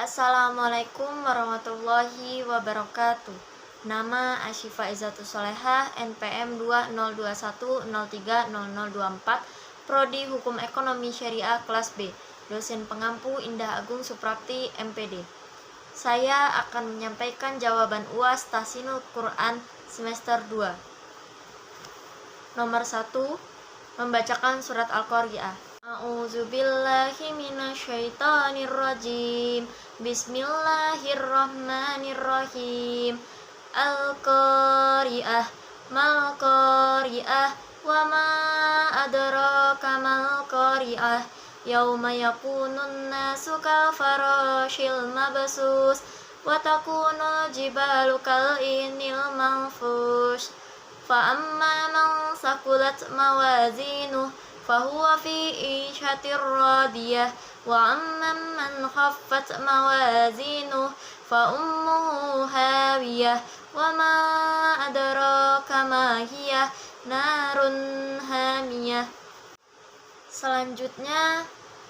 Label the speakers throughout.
Speaker 1: Assalamualaikum warahmatullahi wabarakatuh. Nama Asyifa Izzatus Sholehah, NPM 2021030024, Prodi Hukum Ekonomi Syariah kelas B. Dosen pengampu Indah Agung Suprapti, MPD. Saya akan menyampaikan jawaban UAS Tahsinul Quran semester 2. Nomor 1, membacakan surat Al-Qari'ah. A'udzubillahi minasyaitonirrajim. Bismillahirrahmanirrahim. Al-Qari'ah, mal Qari'ah, wa ma adraka mal Qari'ah. Yauma yakunun nasu kal farashil mabsus, wa takunul jibalu kal inil manfush. Fa amma man sakulat mawazinuh fahuwa fi ishatir radiyah, wa amma man khaffat mawazinuh fa ummuhu hawiyah, wa ma adraka ma hiya narun hamiyah. Selanjutnya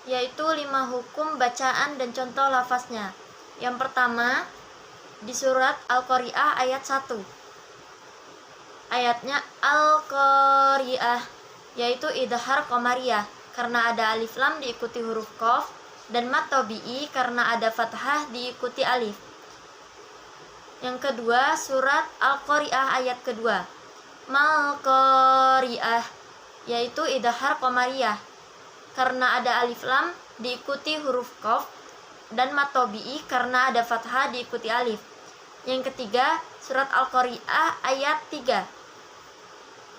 Speaker 1: yaitu 5 hukum bacaan dan contoh lafaznya. Yang pertama, di surat Al-Qari'ah ayat 1. Ayatnya Al-Qari'ah, yaitu idhar qamariyah karena ada alif lam diikuti huruf qaf, dan mat tabi'i karena ada fathah diikuti alif. Yang kedua, surat Al-Qari'ah ayat kedua. Mal Qari'ah, yaitu idhar qamariyah karena ada alif lam diikuti huruf qaf, dan mat tabi'i karena ada fathah diikuti alif. Yang ketiga, surat Al-Qari'ah ayat 3.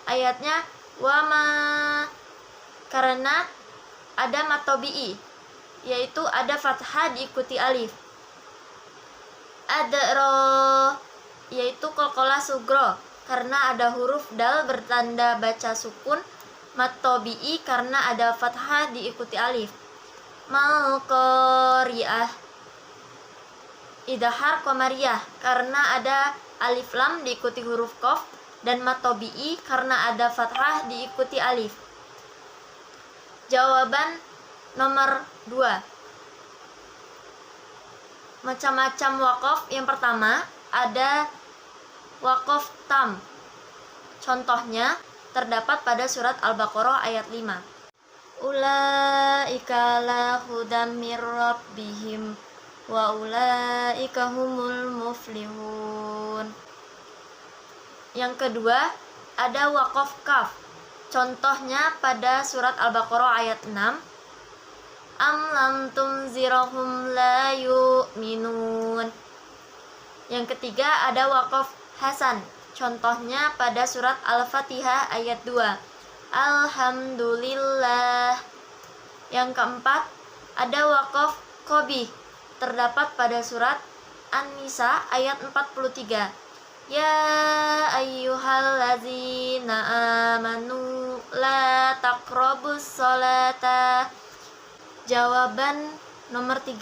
Speaker 1: Ayatnya wama, karena ada mat tabi'i, yaitu ada fathah diikuti alif. Adro, yaitu qalqalah sugro karena ada huruf dal bertanda baca sukun. Mat tabi'i karena ada fathah diikuti alif. Mal Qari'ah, idhar qamariyah karena ada alif lam diikuti huruf qaf, dan mat tabi'i karena ada fathah diikuti alif. Jawaban nomor 2. Macam-macam waqaf. Yang pertama, ada waqaf tam. Contohnya terdapat pada surat Al-Baqarah ayat 5. Ulaika la hudam mir rabbihim wa ulaika humul muflihun. Yang kedua, ada waqaf kaf. Contohnya pada surat Al-Baqarah ayat 6. Am lam tunzirahum la yu'minun. Yang ketiga, ada waqaf hasan. Contohnya pada surat Al-Fatihah ayat 2. Alhamdulillah. Yang keempat, ada waqaf qabih. Terdapat pada surat An-Nisa ayat 43. Ya ayyuhallazina amanu la taqrabus sholata. Jawaban nomor 3.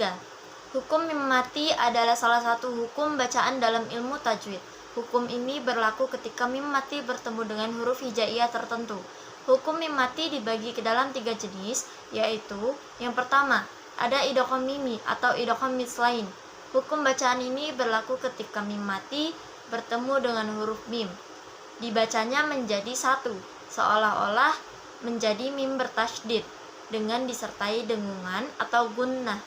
Speaker 1: Hukum mim mati adalah salah satu hukum bacaan dalam ilmu tajwid. Hukum ini berlaku ketika mim mati bertemu dengan huruf hijaiyah tertentu. Hukum mim mati dibagi ke dalam 3 jenis, yaitu yang pertama, ada idgham mimi atau idgham mislain. Hukum bacaan ini berlaku ketika mim mati bertemu dengan huruf mim. Dibacanya menjadi satu, seolah-olah menjadi mim bertasydid dengan disertai dengungan atau gunnah.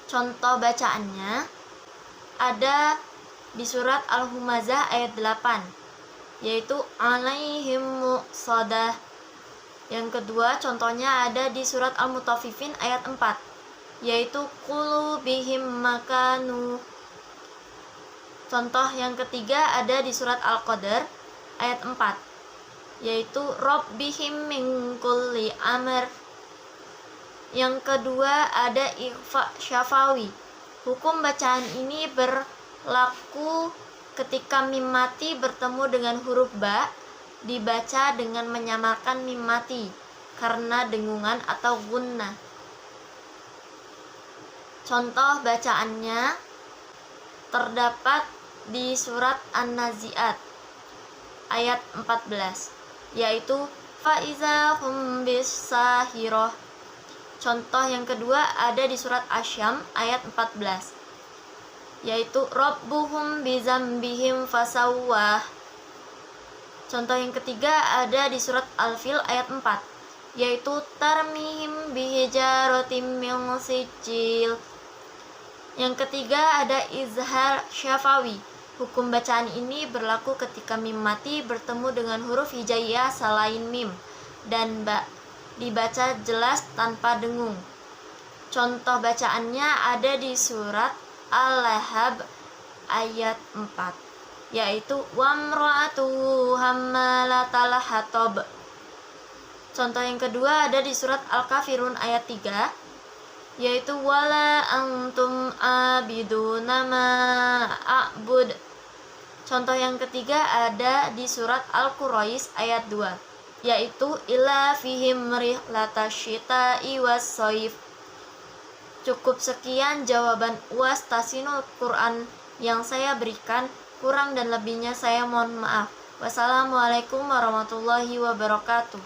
Speaker 1: Contoh bacaannya ada di surat Al-Humazah ayat 8, yaitu alaihim muqsadah. Yang kedua, contohnya ada di surat Al-Mutaffifin ayat 4, yaitu qulubihim makanu. Contoh yang ketiga ada di surat Al-Qadar ayat 4, yaitu rabbihim min kulli amr. Yang kedua ada ikhfa syafawi. Hukum bacaan ini berlaku ketika mim mati bertemu dengan huruf ba, dibaca dengan menyamakan mim mati karena dengungan atau gunnah. Contoh bacaannya terdapat di surat An-Nazi'at ayat 14, yaitu fa iza hum bis sahirah. Contoh yang kedua ada di surat Asy-Syam ayat 14, yaitu Rabbuhum bizambihim fasawwah. Contoh yang ketiga ada di surat Al-Fil ayat 4, yaitu tarmihim bihijaratim min sijil. Yang ketiga ada izhar syafawi. Hukum bacaan ini berlaku ketika mim mati bertemu dengan huruf hijaiyah selain mim dan ba, dibaca jelas tanpa dengung. Contoh bacaannya ada di surat Al-Lahab ayat 4, yaitu wamra'atu hammalatal hatab. Contoh yang kedua ada di surat Al-Kafirun ayat 3, yaitu wala antum abiduna ma a'bud. Contoh yang ketiga ada di surat Al-Quraish ayat 2, yaitu illa fihim rihlatasyita'i was-shaif. Cukup sekian jawaban UAS Tahsinul Quran yang saya berikan. Kurang dan lebihnya saya mohon maaf. Wassalamualaikum warahmatullahi wabarakatuh.